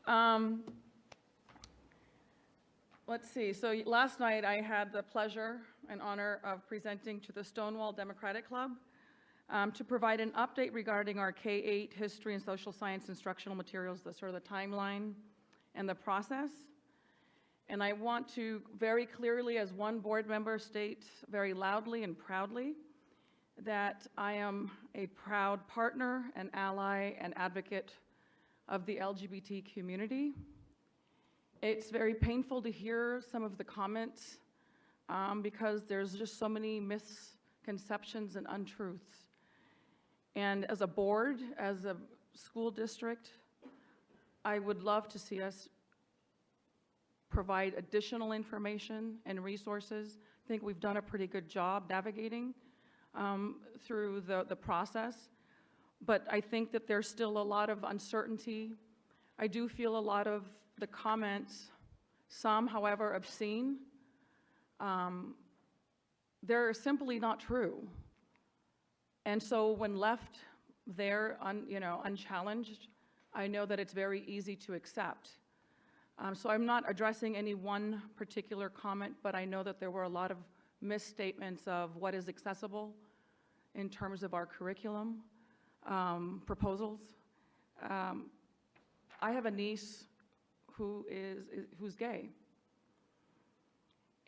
Um, let's see. So last night I had the pleasure and honor of presenting to the Stonewall Democratic Club to provide an update regarding our K-8 history and social science instructional materials, the sort of the timeline and the process. And I want to very clearly, as one board member, state very loudly and proudly that I am a proud partner and ally and advocate of the LGBT community. It's very painful to hear some of the comments because there's just so many misconceptions and untruths. And as a board, as a school district, I would love to see us provide additional information and resources. I think we've done a pretty good job navigating through the process, but I think that there's still a lot of uncertainty. I do feel a lot of the comments, some, however, obscene, they're simply not true. And so when left there unchallenged, I know that it's very easy to accept. So I'm not addressing any one particular comment, but I know that there were a lot of misstatements of what is accessible in terms of our curriculum proposals. I have a niece who's gay.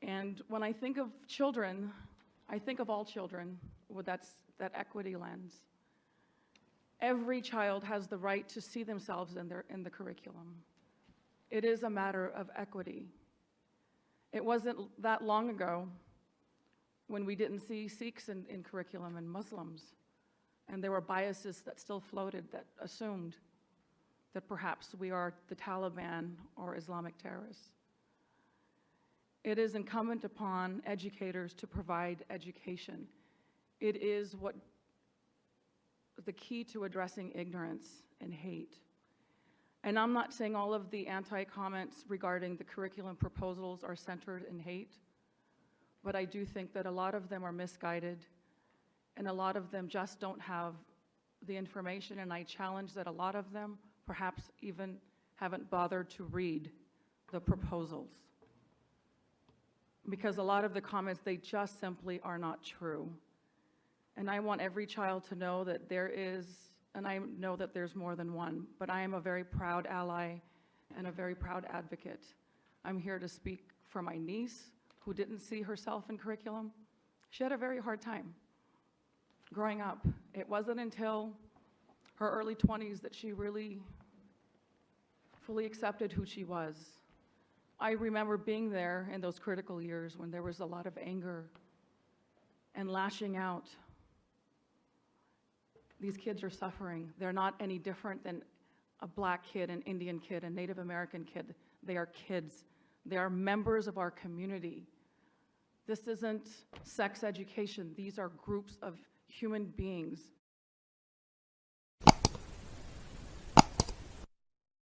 And when I think of children, I think of all children with that equity lens. Every child has the right to see themselves in the curriculum. It is a matter of equity. It wasn't that long ago when we didn't see Sikhs in curriculum and Muslims, and there were biases that still floated that assumed that perhaps we are the Taliban or Islamic terrorists. It is incumbent upon educators to provide education. It is the key to addressing ignorance and hate. And I'm not saying all of the anti-comments regarding the curriculum proposals are centered in hate, but I do think that a lot of them are misguided, and a lot of them just don't have the information, and I challenge that a lot of them perhaps even haven't bothered to read the proposals. Because a lot of the comments, they just simply are not true. And I want every child to know that there is, and I know that there's more than one, but I am a very proud ally and a very proud advocate. I'm here to speak for my niece who didn't see herself in curriculum. She had a very hard time growing up. It wasn't until her early 20s that she really fully accepted who she was. I remember being there in those critical years when there was a lot of anger and lashing out. These kids are suffering. They're not any different than a black kid, an Indian kid, a Native American kid. They are kids. They are members of our community. This isn't sex education. These are groups of human beings